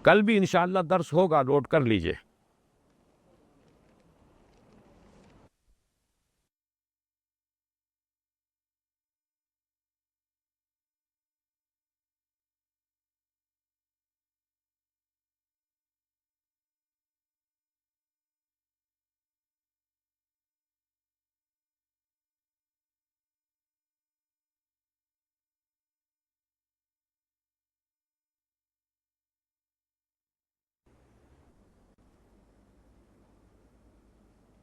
کل بھی انشاءاللہ درس ہوگا، نوٹ کر لیجئے۔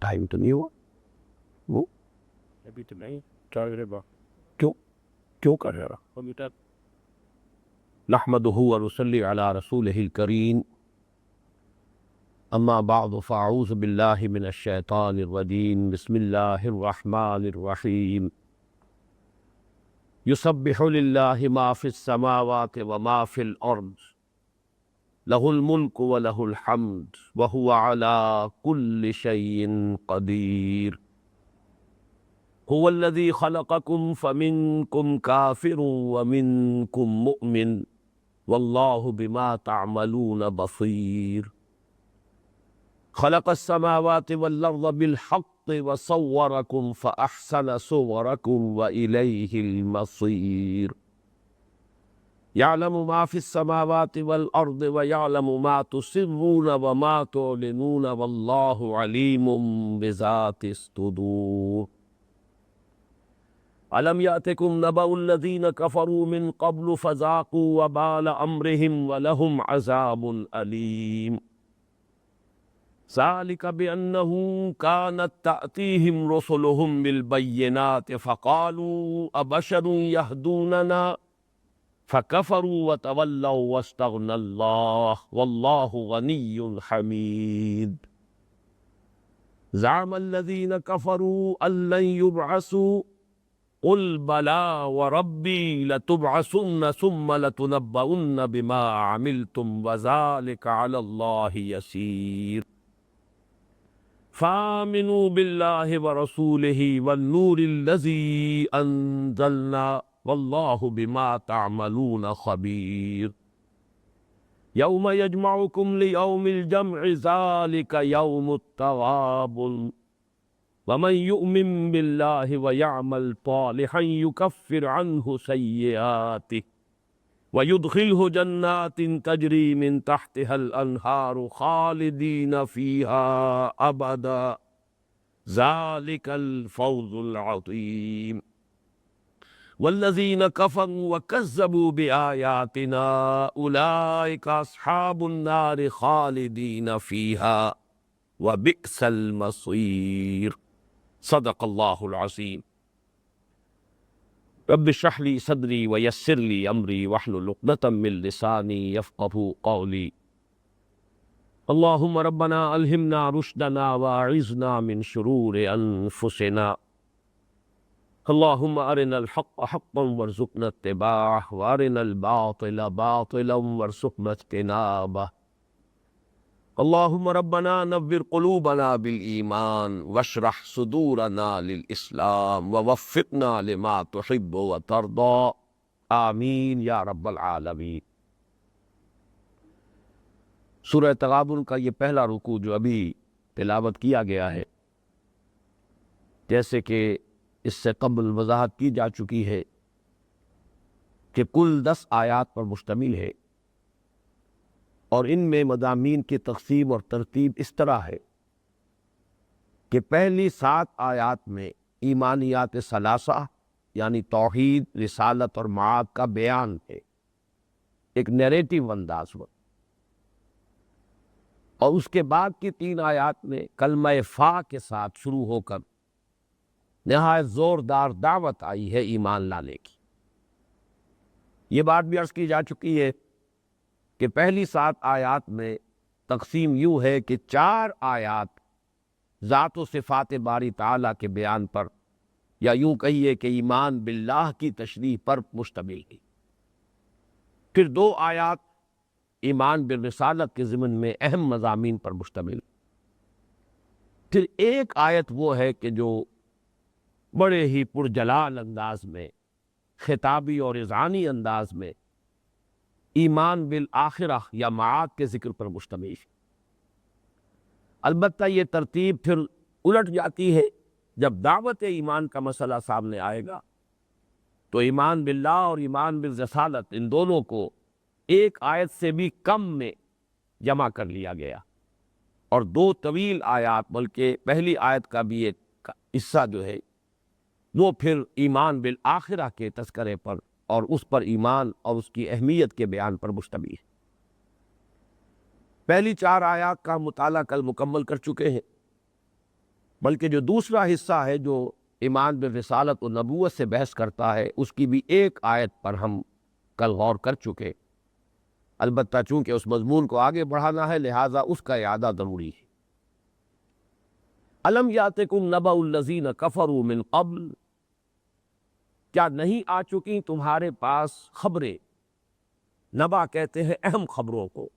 ٹائم تو نہیں ہوا وہ ابھی تو نہیں کیوں کر رہا کمپیوٹر نحمده ونصلي على رسوله الكريم اما بعد فاعوذ بالله من الشيطان الرجيم بسم الله الرحمن الرحيم يسبح لله ما في السماوات وما في الأرض له الملك وله الحمد وهو على كل شيء قدير هو الذي خلقكم فمنكم كافر ومنكم مؤمن والله بما تعملون بصير خلق السماوات والأرض بالحق وصوركم فأحسن صوركم وإليه المصير يعلم ما في السماوات والأرض ويعلم ما تسرون وما تعلنون والله عليم بذات الصدور ألم يأتكم نبأ الذين كفروا من قبل فذاقوا وبال أمرهم ولهم عذاب أليم ذلك بأنه كانت تأتيهم رسلهم بالبينات فقالوا أبشر يهدوننا فكفروا وتولوا واستغنى الله والله غني حميد زعم الذين كفروا أن لن يبعثوا قل بلى وربي لتبعثن ثم لتنبؤن بما عملتم وذلك على الله يسير فآمنوا بالله ورسوله والنور الذي أنزلنا والله بما تعملون خبير يوم يجمعكم ليوم الجمع ذلك يوم التغابن ومن يؤمن بالله ويعمل صالحا يكفر عنه سيئاته ويدخله جنات تجري من تحتها الأنهار خالدين فيها أبدا ذلك الفوز العظيم والذين كفروا وكذبوا بآياتنا أولئك أصحاب النار خالدين فيها وبئس المصير صدق الله العظيم رب اشرح لي صدري ويسر لي أمري واحلل عقدة من لساني يفقهوا قولي اللهم ربنا ألهمنا رشدنا وأعذنا من شرور أنفسنا اللهم أرنا الحق حقا وارزقنا اتباعه وأرنا الباطل باطلا وارزقنا اجتنابه اللهم ربنا نور قلوبنا بالإيمان واشرح صدورنا للإسلام ووفقنا لما تحب وترضى آمین یا رب العالمین۔ سورہ تغابن کا یہ پہلا رکوع جو ابھی تلاوت کیا گیا ہے، جیسے کہ اس سے قبل وضاحت کی جا چکی ہے کہ کل 10 آیات پر مشتمل ہے، اور ان میں مضامین کی تقسیم اور ترتیب اس طرح ہے کہ پہلی 7 آیات میں ایمانیات ثلاثہ یعنی توحید، رسالت اور معاد کا بیان ہے، ایک نیریٹو انداز میں، اور اس کے بعد کی 3 آیات میں کلمہ فا کے ساتھ شروع ہو کر نہایت زوردار دعوت آئی ہے ایمان لانے کی۔ یہ بات بھی عرض کی جا چکی ہے کہ پہلی 7 آیات میں تقسیم یوں ہے کہ 4 آیات ذات و صفات باری تعالیٰ کے بیان پر، یا یوں کہیے کہ ایمان باللہ کی تشریح پر مشتمل ہے، پھر 2 آیات ایمان بالرسالت کے ضمن میں اہم مضامین پر مشتمل، پھر 1 آیت وہ ہے کہ جو بڑے ہی پرجلال انداز میں، خطابی اور اذعانی انداز میں ایمان بالآخرہ یا معاد کے ذکر پر مشتمل ہے۔ البتہ یہ ترتیب پھر الٹ جاتی ہے جب دعوت ایمان کا مسئلہ سامنے آئے گا تو ایمان باللہ اور ایمان بالرسالت ان دونوں کو ایک آیت سے بھی کم میں جمع کر لیا گیا، اور دو طویل آیات بلکہ پہلی آیت کا بھی ایک حصہ جو ہے وہ پھر ایمان بالآخرہ کے تذکرے پر اور اس پر ایمان اور اس کی اہمیت کے بیان پر مشتمل ہے۔ پہلی 4 آیات کا مطالعہ کل مکمل کر چکے ہیں، بلکہ جو دوسرا حصہ ہے جو ایمان بالرسالت و نبوت سے بحث کرتا ہے اس کی بھی ایک آیت پر ہم کل غور کر چکے۔ البتہ چونکہ اس مضمون کو آگے بڑھانا ہے لہٰذا اس کا اعادہ ضروری ہے۔ الم یاتکم نبأ الذین کفروا من قبل، کیا نہیں آ چکی تمہارے پاس خبریں؟ نبا کہتے ہیں اہم خبروں کو،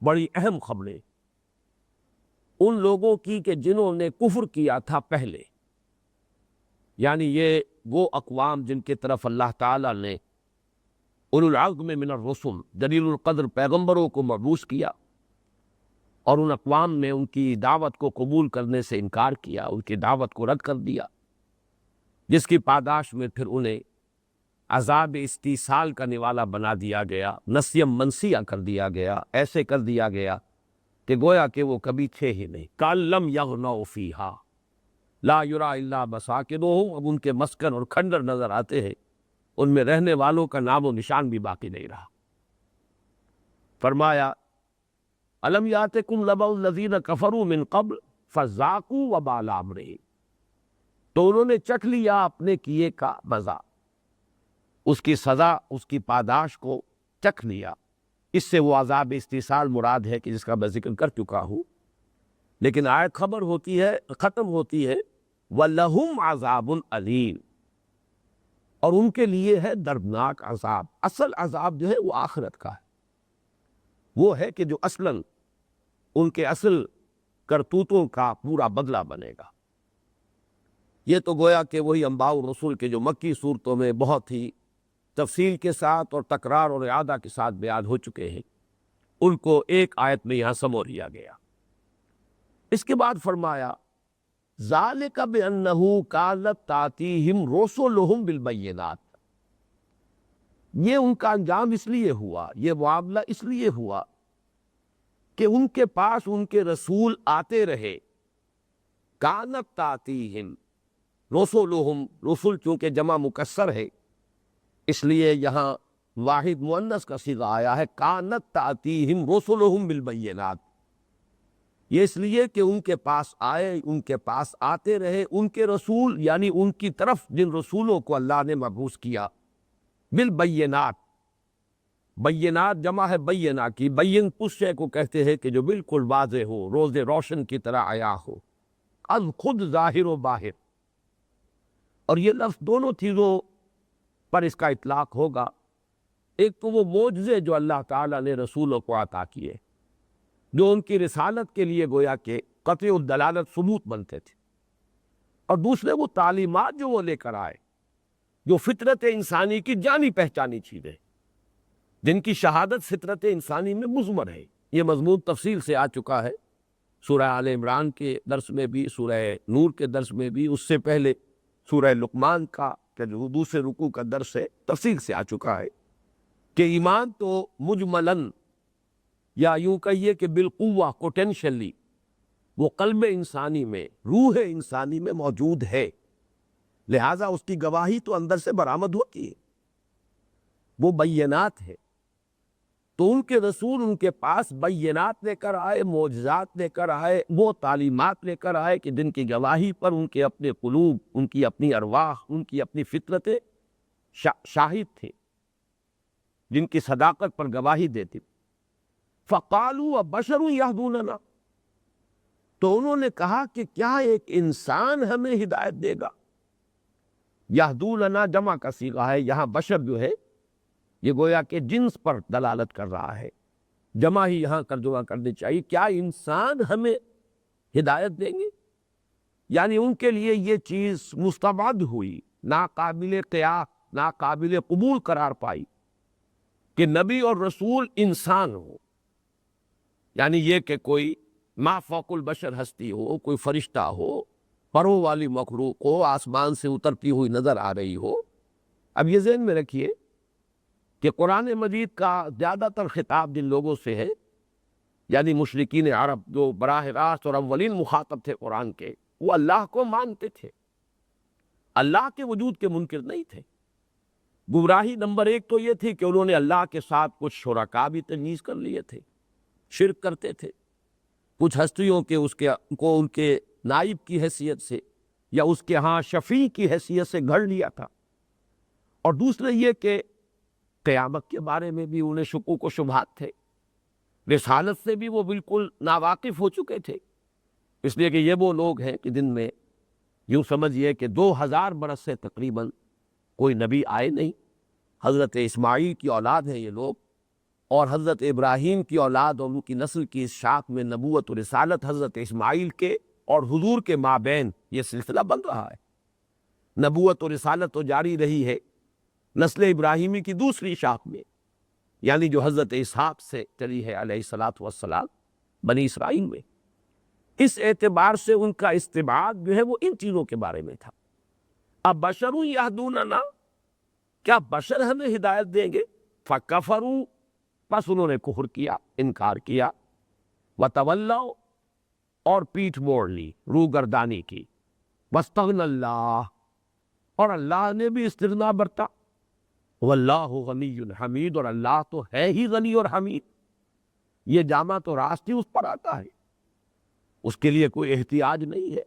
بڑی اہم خبریں ان لوگوں کی کہ جنہوں نے کفر کیا تھا پہلے، یعنی یہ وہ اقوام جن کے طرف اللہ تعالیٰ نے اولو العزم من الرسل جلیل القدر پیغمبروں کو مبعوث کیا، اور ان اقوام نے ان کی دعوت کو قبول کرنے سے انکار کیا، ان کی دعوت کو رد کر دیا، جس کی پاداش میں پھر انہیں عذاب استیصال کا نوالا بنا دیا گیا، نسیم منسیہ کر دیا گیا، ایسے کر دیا گیا کہ گویا کہ وہ کبھی تھے ہی نہیں۔ کَأَن لَّمْ يَغْنَوْا فِيهَا لا یرا الا مساکنہم، اب ان کے مسکن اور کھنڈر نظر آتے ہیں، ان میں رہنے والوں کا نام و نشان بھی باقی نہیں رہا۔ فرمایا الم یاتکم نبأ الذین کفروا من قبل فذاقوا وبال امرہم، تو انہوں نے چکھ لیا اپنے کیے کا مزہ، اس کی سزا، اس کی پاداش کو چکھ لیا۔ اس سے وہ عذاب استیصال مراد ہے کہ جس کا میں ذکر کر چکا ہوں، لیکن آیت خبر ہوتی ہے، ختم ہوتی ہے وَلَهُمْ عَذَابٌ أَلِيمٌ، اور ان کے لیے ہے دردناک عذاب۔ اصل عذاب جو ہے وہ آخرت کا ہے، وہ ہے کہ جو اصلاً ان کے اصل کرتوتوں کا پورا بدلہ بنے گا۔ یہ تو گویا کہ وہی انباء الرسول کے جو مکی صورتوں میں بہت ہی تفصیل کے ساتھ اور تکرار اور اعادہ کے ساتھ بیان ہو چکے ہیں، ان کو ایک آیت میں یہاں سمو لیا گیا۔ اس کے بعد فرمایا ذالک بانہ کانت تاتیہم رسلہم بالبینات، یہ ان کا انجام اس لیے ہوا، یہ معاملہ اس لیے ہوا کہ ان کے پاس ان کے رسول آتے رہے۔ کانت تاتیہم رسلہم، رسل چونکہ جمع مکسر ہے اس لیے یہاں واحد مؤنث کا صیغہ آیا ہے، کانت تاتیہم رسلہم بالبینات، یہ اس لیے کہ ان کے پاس آئے، ان کے پاس آتے رہے ان کے رسول، یعنی ان کی طرف جن رسولوں کو اللہ نے مبعوث کیا، بالبینات، بینات جمع ہے بینہ کی، بین اس شے کو کہتے ہیں کہ جو بالکل واضح ہو، روز روشن کی طرح عیاں ہو، از خود ظاہر و باہر، اور یہ لفظ دونوں چیزوں پر اس کا اطلاق ہوگا۔ ایک تو وہ معجزے جو اللہ تعالیٰ نے رسولوں کو عطا کیے، جو ان کی رسالت کے لیے گویا کہ قطع الدلالت ثبوت بنتے تھے، اور دوسرے وہ تعلیمات جو وہ لے کر آئے، جو فطرت انسانی کی جانی پہچانی چیزیں، جن کی شہادت فطرت انسانی میں مضمر ہے۔ یہ مضمون تفصیل سے آ چکا ہے سورہ آل عمران کے درس میں بھی، سورہ نور کے درس میں بھی، اس سے پہلے سورہ لقمان کا کہ جو دوسرے رکوع کا درس ہے تفصیل سے آ چکا ہے کہ ایمان تو مجملاً یا یوں کہیے کہ بالقوہ پوٹینشلی وہ قلب انسانی میں، روح انسانی میں موجود ہے، لہٰذا اس کی گواہی تو اندر سے برآمد ہوتی ہے، وہ بینات ہے۔ تو ان کے رسول ان کے پاس بینات لے کر آئے، معجزات لے کر آئے، وہ تعلیمات لے کر آئے کہ جن کی گواہی پر ان کے اپنے قلوب، ان کی اپنی ارواح، ان کی اپنی فطرتیں شاہد تھے، جن کی صداقت پر گواہی دیتی۔ فَقَالُوا وَبَشَرٌ يَهْدُونَنَا، تو انہوں نے کہا کہ کیا ایک انسان ہمیں ہدایت دے گا؟ یہدوننا جمع کا صیغہ ہے، یہاں بشر جو ہے یہ گویا کہ جنس پر دلالت کر رہا ہے، جمع ہی یہاں ترجمہ کرنی چاہیے، کیا انسان ہمیں ہدایت دیں گے؟ یعنی ان کے لیے یہ چیز مستبعد ہوئی، ناقابل قیاس، ناقابل قبول قرار پائی کہ نبی اور رسول انسان ہو، یعنی یہ کہ کوئی ما فوق البشر ہستی ہو، کوئی فرشتہ ہو، پروں والی مخلوق ہو، آسمان سے اترتی ہوئی نظر آ رہی ہو۔ اب یہ ذہن میں رکھیے کہ قرآن مجید کا زیادہ تر خطاب جن لوگوں سے ہے، یعنی مشرکین عرب جو براہ راست اور اولین مخاطب تھے قرآن کے، وہ اللہ کو مانتے تھے، اللہ کے وجود کے منکر نہیں تھے۔ گمراہی نمبر ایک تو یہ تھی کہ انہوں نے اللہ کے ساتھ کچھ شرکا بھی تجویز کر لیے تھے، شرک کرتے تھے، کچھ ہستیوں کے کو ان کے نائب کی حیثیت سے یا اس کے ہاں شفیع کی حیثیت سے گھڑ لیا تھا، اور دوسرے یہ کہ قیامت کے بارے میں بھی انہیں شکوک و شبہات تھے، رسالت سے بھی وہ بالکل ناواقف ہو چکے تھے، اس لیے کہ یہ وہ لوگ ہیں کہ جن میں یوں سمجھیے کہ 2000 برس سے تقریباً کوئی نبی آئے نہیں۔ حضرت اسماعیل کی اولاد ہیں یہ لوگ، اور حضرت ابراہیم کی اولاد اور ان کی نسل کی اس شاخ میں نبوت و رسالت حضرت اسماعیل کے اور حضور کے مابین یہ سلسلہ بن رہا ہے۔ نبوت و رسالت تو جاری رہی ہے نسل ابراہیمی کی دوسری شاخ میں، یعنی جو حضرت اسحاق سے چلی ہے علیہ الصلاۃ والسلام بنی اسرائیل میں۔ اس اعتبار سے ان کا استبعاد جو ہے وہ ان چیزوں کے بارے میں تھا۔ اب بشر یہدوننا، کیا بشر ہمیں ہدایت دیں گے؟ فکفروا، پس انہوں نے کفر کیا، انکار کیا، وتولوا، اور پیٹھ موڑ لی، روگردانی کی، واستغنى اللہ، اور اللہ نے بھی استغنا برتا، واللہ غنی حمید، اور اللہ تو ہے ہی غنی اور حمید۔ یہ جامع تو راست ہی اس پر آتا ہے، اس کے لیے کوئی احتیاج نہیں ہے،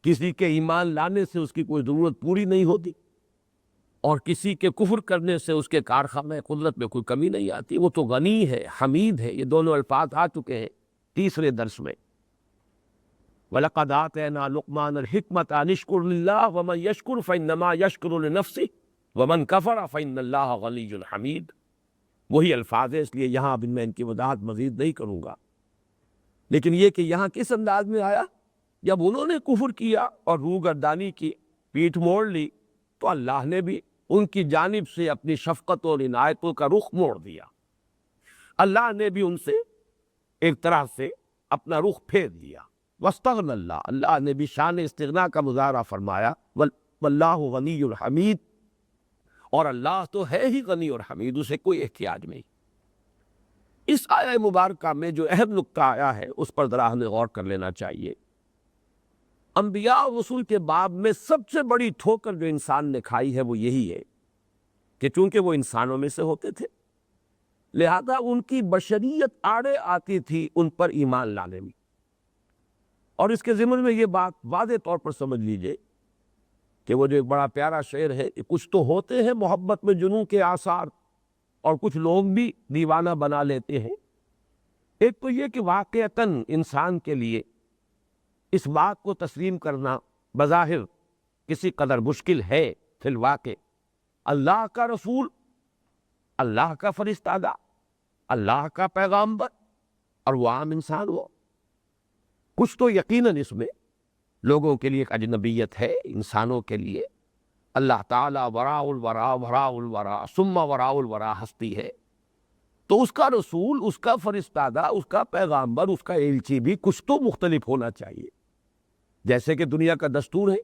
کسی کے ایمان لانے سے اس کی کوئی ضرورت پوری نہیں ہوتی، اور کسی کے کفر کرنے سے اس کے کارخانہ قدرت میں کوئی کمی نہیں آتی۔ وہ تو غنی ہے، حمید ہے، یہ دونوں الفاظ آ چکے ہیں تیسرے درس میں۔ وَلَقَدْ آتَيْنَا لُقْمَانَ الْحِكْمَةَ أَنِ اشْكُرْ لِلَّهِ وَمَنْ يَشْكُرْ فَإِنَّمَا يَشْكُرُ لِنَفْسِهِ وَمَنْ كَفَرَ فَإِنَّ اللَّهَ غَنِيٌّ حَمِيدٌ۔ وہی الفاظ ہے، اس لیے یہاں اب میں ان کی وضاحت مزید نہیں کروں گا، لیکن یہ کہ یہاں کس انداز میں آیا؟ جب انہوں نے کفر کیا اور روگردانی کی، پیٹھ موڑ لی، تو اللہ نے بھی ان کی جانب سے اپنی شفقت اور عنایتوں کا رخ موڑ دیا۔ اللہ نے بھی ان سے ایک طرح سے اپنا رخ پھیر دیا۔ واستغنى اللہ، اللہ نے بھی شان استغنا کا مظاہرہ فرمایا، واللہ غنی حمید، اور اللہ تو ہے ہی غنی اور حمید، اسے کوئی احتیاج نہیں۔ اس آیہ مبارکہ میں جو اہم نقطہ آیا ہے اس پر ذرا ہمیں غور کر لینا چاہیے۔ انبیاء اور رسول کے باب میں سب سے بڑی ٹھوکر جو انسان نے کھائی ہے وہ یہی ہے کہ چونکہ وہ انسانوں میں سے ہوتے تھے، لہذا ان کی بشریت آڑے آتی تھی ان پر ایمان لانے میں۔ اور اس کے ضمن میں یہ بات واضح طور پر سمجھ لیجئے کہ وہ جو ایک بڑا پیارا شعر ہے کہ کچھ تو ہوتے ہیں محبت میں جنوں کے آثار، اور کچھ لوگ بھی دیوانہ بنا لیتے ہیں۔ ایک تو یہ کہ واقعتاً انسان کے لیے اس بات کو تسلیم کرنا بظاہر کسی قدر مشکل ہے، فی الواقع اللہ کا رسول، اللہ کا فرستادہ، اللہ کا پیغامبر، اور وہ عام انسان ہو، کچھ تو یقیناً اس میں لوگوں کے لیے ایک اجنبیت ہے، انسانوں کے لیے اللہ تعالیٰ وراء الورا، وراء الورا ثم وراء الورا ہستی ہے، تو اس کا رسول، اس کا فرستادہ، اس کا پیغامبر، اس کا ایلچی بھی کچھ تو مختلف ہونا چاہیے۔ جیسے کہ دنیا کا دستور ہے،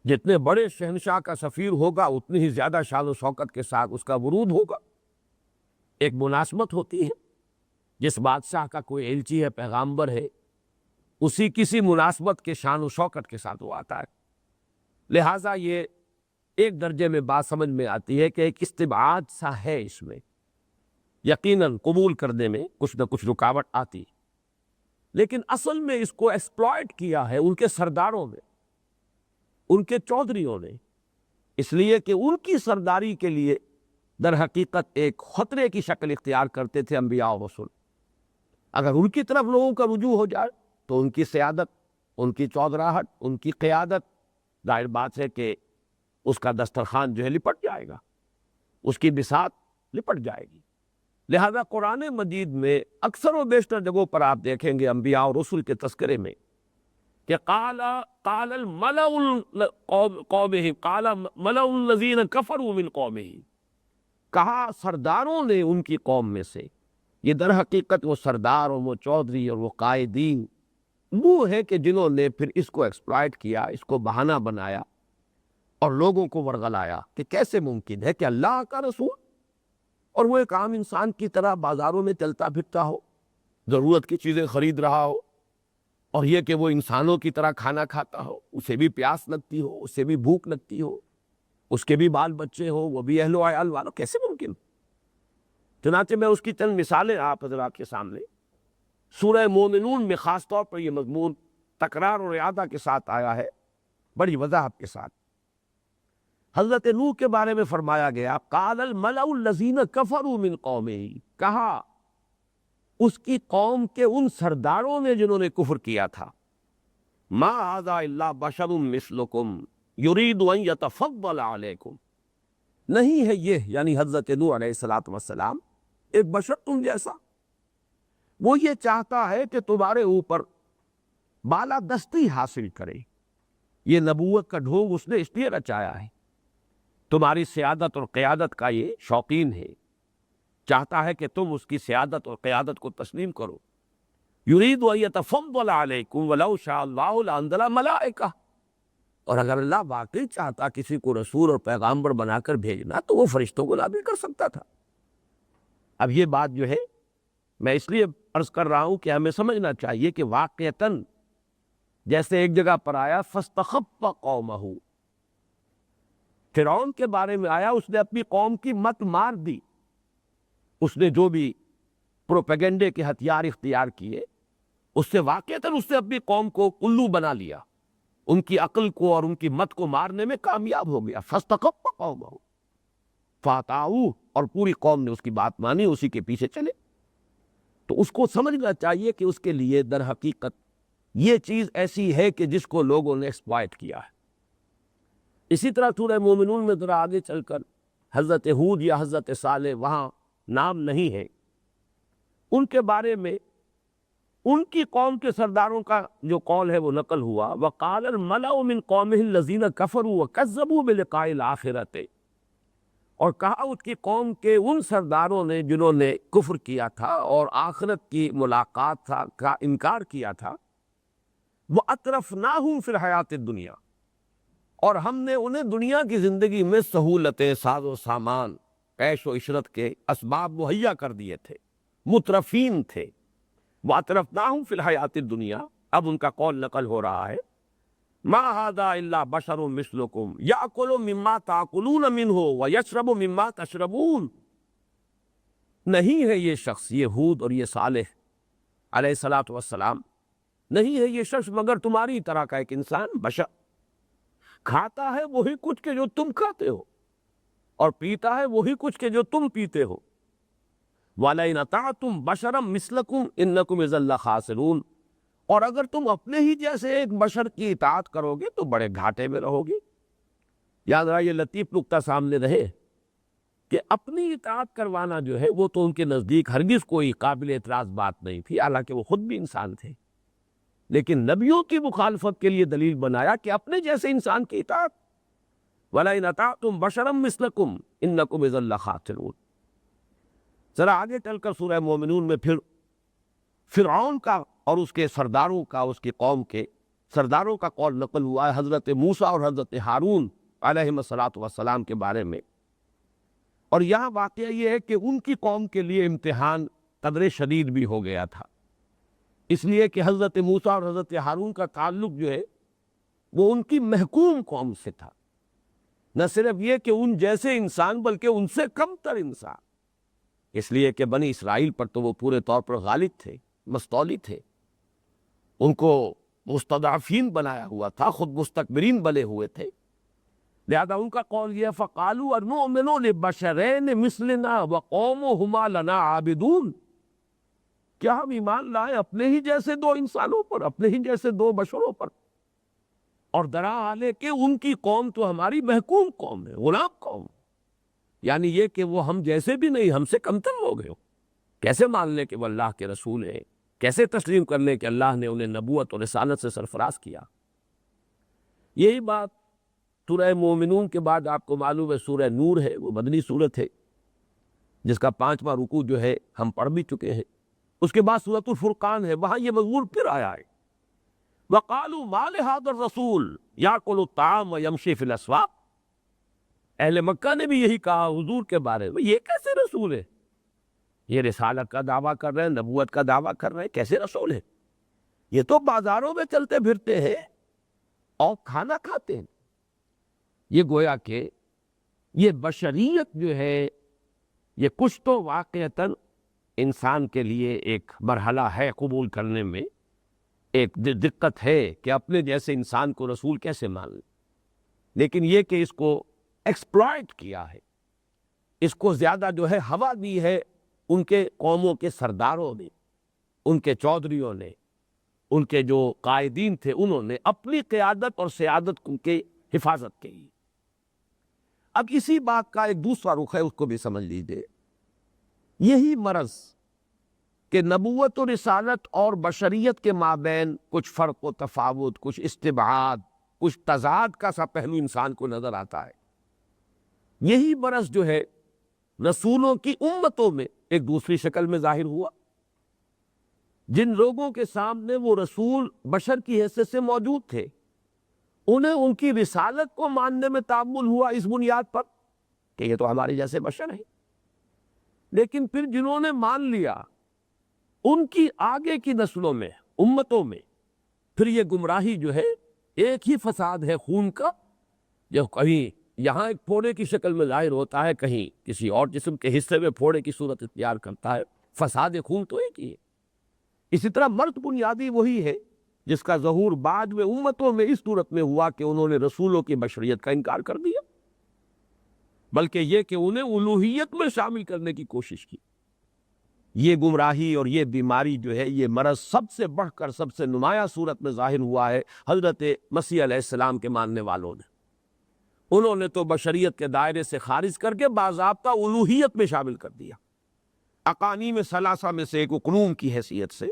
جتنے بڑے شہنشاہ کا سفیر ہوگا اتنی ہی زیادہ شان و شوکت کے ساتھ اس کا ورود ہوگا۔ ایک مناسبت ہوتی ہے، جس بادشاہ کا کوئی ایلچی ہے، پیغامبر ہے، اسی کسی مناسبت کے شان و شوکت کے ساتھ وہ آتا ہے۔ لہٰذا یہ ایک درجے میں بات سمجھ میں آتی ہے کہ ایک استبعاد سا ہے اس میں، یقیناً قبول کرنے میں کچھ نہ کچھ رکاوٹ آتی، لیکن اصل میں اس کو ایکسپلائٹ کیا ہے ان کے سرداروں نے، ان کے چودھریوں نے، اس لیے کہ ان کی سرداری کے لیے در حقیقت ایک خطرے کی شکل اختیار کرتے تھے انبیاء و رسول۔ اگر ان کی طرف لوگوں کا رجوع ہو جائے تو ان کی سیادت، ان کی چودراہٹ، ان کی قیادت، ظاہر بات ہے کہ اس کا دسترخوان جو ہے لپٹ جائے گا، اس کی بساط لپٹ جائے گی۔ لہذا قرآن مجید میں اکثر و بیشتر جگہوں پر آپ دیکھیں گے انبیاء اور رسول کے تذکرے میں کہ قال الملأ قومه، قال ملأ الذین کفروا من قومه، کہا سرداروں نے ان کی قوم میں سے، یہ در حقیقت وہ سردار اور وہ چودھری اور وہ قائدین وہ ہے کہ جنہوں نے پھر اس کو ایکسپلائٹ کیا، اس کو بہانہ بنایا اور لوگوں کو ورغلایا کہ کیسے ممکن ہے کہ اللہ کا رسول اور وہ ایک عام انسان کی طرح بازاروں میں چلتا پھرتا ہو، ضرورت کی چیزیں خرید رہا ہو، اور یہ کہ وہ انسانوں کی طرح کھانا کھاتا ہو، اسے بھی پیاس لگتی ہو، اسے بھی بھوک لگتی ہو، اس کے بھی بال بچے ہو، وہ بھی اہل و عیال والوں، کیسے ممکن؟ چنانچہ میں اس کی چند مثالیں آپ حضرات کے سامنے سورہ مومنون میں خاص طور پر یہ مضمون تکرار اور اعادہ کے ساتھ آیا ہے، بڑی وضاحت کے ساتھ۔ حضرت نوح کے بارے میں فرمایا گیا قال الملأ الذین کفروا من قومہ، کہا اس کی قوم کے ان سرداروں نے جنہوں نے کفر کیا تھا، ما ھذا الا بشر مثلکم یرید ان یتفضل علیکم، نہیں ہے یہ یعنی حضرت نوح علیہ السلام ایک بشر تم جیسا، وہ یہ چاہتا ہے کہ تمہارے اوپر بالادستی حاصل کرے، یہ نبوت کا ڈھونگ اس نے اس لیے رچایا ہے، تمہاری سیادت اور قیادت کا یہ شوقین ہے، چاہتا ہے کہ تم اس کی سیادت اور قیادت کو تسلیم کرو۔ یرید ان یتفضل علیکم ولو شاء اللہ لانزل ملائکہ، اور اگر اللہ واقعی چاہتا کسی کو رسول اور پیغامبر بنا کر بھیجنا تو وہ فرشتوں کو نازل کر سکتا تھا۔ اب یہ بات جو ہے میں اس لیے عرض کر رہا ہوں کہ ہمیں سمجھنا چاہیے کہ واقعتاً جیسے ایک جگہ پر آیا فاستخف قومہ، فرعون کے بارے میں آیا اس نے اپنی قوم کی مت مار دی، اس نے جو بھی پروپیگنڈے کے ہتھیار اختیار کیے اس سے واقعتاً اس نے اپنی قوم کو الو بنا لیا، ان کی عقل کو اور ان کی مت کو مارنے میں کامیاب ہو گیا۔ فاستخف قومہ فاطاعوہ، اور پوری قوم نے اس کی بات مانی، اسی کے پیچھے چلے۔ تو اس کو سمجھنا چاہیے کہ اس کے لیے در حقیقت یہ چیز ایسی ہے کہ جس کو لوگوں نے ایکسپلائٹ کیا ہے۔ اسی طرح سورہ مومنون میں ذرا آگے چل کر حضرت ہود یا حضرت صالح وہاں نام نہیں ہے، ان کے بارے میں ان کی قوم کے سرداروں کا جو قول ہے وہ نقل ہوا، وقال الملأ من قومه الذین کفروا وکذبوا بلقاء الآخرۃ، اور کہا اس کی قوم کے ان سرداروں نے جنہوں نے کفر کیا تھا اور آخرت کی ملاقات کا انکار کیا تھا، وَأَتْرَفْنَاهُمْ فِي الْحَيَاةِ الدُّنْيَا، اور ہم نے انہیں دنیا کی زندگی میں سہولتیں، ساز و سامان، عیش و عشرت کے اسباب مہیا کر دیے تھے، مترفین تھے۔ وَأَتْرَفْنَاهُمْ فِي الْحَيَاةِ الدُّنْيَا، اب ان کا قول نقل ہو رہا ہے، مَا هَذَا إِلَّا بَشَرٌ مِثْلُكُمْ يَأْكُلُ مِمَّا تَأْكُلُونَ مِنْهُ وَيَشْرَبُ مِمَّا تَشْرَبُونَ، نہیں ہے یہ شخص، یہ ہود اور یہ صالح علیہ السلام، نہیں ہے یہ شخص مگر تمہاری طرح کا ایک انسان، بشر، کھاتا ہے وہی کچھ کہ جو تم کھاتے ہو، اور پیتا ہے وہی کچھ کہ جو تم پیتے ہو۔ وَلَئِنْ أَطَعْتُمْ بَشَرًا مِثْلَكُمْ إِنَّكُمْ إِذًا لَخَاسِرُونَ، اور اگر تم اپنے ہی جیسے ایک بشر کی اطاعت کرو گے تو بڑے گھاٹے میں رہو گی۔ یاد رہا یہ لطیف نکتہ سامنے رہے کہ اپنی اطاعت کروانا جو ہے وہ تو ان کے نزدیک ہرگز کوئی قابل اعتراض بات نہیں تھی، حالانکہ وہ خود بھی انسان تھے، لیکن نبیوں کی مخالفت کے لیے دلیل بنایا کہ اپنے جیسے انسان کی اطاعت۔ وَلَئِنْ أَطَعْتُمْ بَشَرًا مِثْلَكُمْ إِنَّكُمْ إِذًا لَخَاسِرُونَ۔ ذرا آگے چل کر سورہ مومنون میں پھر فرعون کا اور اس کے سرداروں کا، اس کی قوم کے سرداروں کا قول نقل ہوا ہے حضرت موسیٰ اور حضرت ہارون علیہم السلام کے بارے میں، اور یہاں واقعہ یہ ہے کہ ان کی قوم کے لیے امتحان قدر شدید بھی ہو گیا تھا، اس لیے کہ حضرت موسیٰ اور حضرت ہارون کا تعلق جو ہے وہ ان کی محکوم قوم سے تھا، نہ صرف یہ کہ ان جیسے انسان بلکہ ان سے کم تر انسان، اس لیے کہ بنی اسرائیل پر تو وہ پورے طور پر غالب تھے، مستولی تھے، ان کو مستضعفین بنایا ہوا تھا، خود مستکبرین بنے ہوئے تھے، لہذا ان کا قول یہ فَقَالُوا أَنُؤْمِنُ لِبَشَرَيْنِ مِثْلِنَا وَقَوْمُهُمَا لَنَا عَابِدُونَ، کیا ہم ایمان لائیں اپنے ہی جیسے دو انسانوں پر، اپنے ہی جیسے دو بشروں پر، اور درا حال ہے کہ ان کی قوم تو ہماری محکوم قوم ہے، غلام قوم، یعنی یہ کہ وہ ہم جیسے بھی نہیں، ہم سے کمتر ہو گئے ہو، کیسے مان لیں کہ وہ اللہ کے رسول ہیں، کیسے تسلیم کر لیں کہ اللہ نے انہیں نبوت اور رسالت سے سرفراز کیا۔ یہی بات سورہ مومنون کے بعد آپ کو معلوم ہے سورہ نور ہے، وہ مدنی سورت ہے، جس کا 5واں رکوع جو ہے ہم پڑھ بھی چکے ہیں. اس کے بعد سورۃ الفرقان ہے، وہاں یہ مضمون پھر آیا ہے، وَقَالُوا مَا لِهَٰذَا الرَّسُولِ يَأْكُلُ الطَّعَامَ وَيَمْشِي فِي الْأَسْوَاقِ. اہل مکہ نے بھی یہی کہا حضور کے بارے میں، یہ کیسے رسول ہے؟ یہ رسالت کا دعویٰ کر رہے ہیں، نبوت کا دعویٰ کر رہے ہیں، کیسے رسول ہے؟ یہ تو بازاروں میں چلتے پھرتے ہیں اور کھانا کھاتے ہیں. یہ گویا کہ یہ بشریت جو ہے یہ کچھ تو واقعتاً انسان کے لیے ایک مرحلہ ہے قبول کرنے میں، ایک دقت ہے کہ اپنے جیسے انسان کو رسول کیسے مان لیں. لیکن یہ کہ اس کو ایکسپلائٹ کیا ہے، اس کو زیادہ جو ہے ہوا دی ہے ان کے قوموں کے سرداروں نے، ان کے چودھریوں نے، ان کے جو قائدین تھے انہوں نے اپنی قیادت اور سیادت کی حفاظت کی. اب اسی بات کا ایک دوسرا رخ ہے، اس کو بھی سمجھ لیجیے. یہی مرض کہ نبوت و رسالت اور بشریت کے مابین کچھ فرق و تفاوت، کچھ استبعاد، کچھ تضاد کا سا پہلو انسان کو نظر آتا ہے، یہی مرض جو ہے رسولوں کی امتوں میں ایک دوسری شکل میں ظاہر ہوا. جن لوگوں کے سامنے وہ رسول بشر کی حیثیت سے موجود تھے، انہیں ان کی رسالت کو ماننے میں تعامل ہوا اس بنیاد پر کہ یہ تو ہمارے جیسے بشر ہیں. لیکن پھر جنہوں نے مان لیا، ان کی آگے کی نسلوں میں، امتوں میں پھر یہ گمراہی جو ہے ایک ہی فساد ہے خون کا، جو کہیں یہاں ایک پھوڑے کی شکل میں ظاہر ہوتا ہے، کہیں کسی اور جسم کے حصے میں پھوڑے کی صورت اختیار کرتا ہے. فساد خون تو ایک ہی ہے. اسی طرح مرد بنیادی وہی ہے جس کا ظہور بعد میں امتوں میں اس صورت میں ہوا کہ انہوں نے رسولوں کی بشریت کا انکار کر دیا، بلکہ یہ کہ انہیں الوہیت میں شامل کرنے کی کوشش کی. یہ گمراہی اور یہ بیماری جو ہے، یہ مرض سب سے بڑھ کر سب سے نمایاں صورت میں ظاہر ہوا ہے حضرت مسیح علیہ السلام کے ماننے والوں نے. انہوں نے تو بشریت کے دائرے سے خارج کر کے باضابطہ الوہیت میں شامل کر دیا. اقانیم ثلاثہ میں سے ایک اقنوم کی حیثیت سے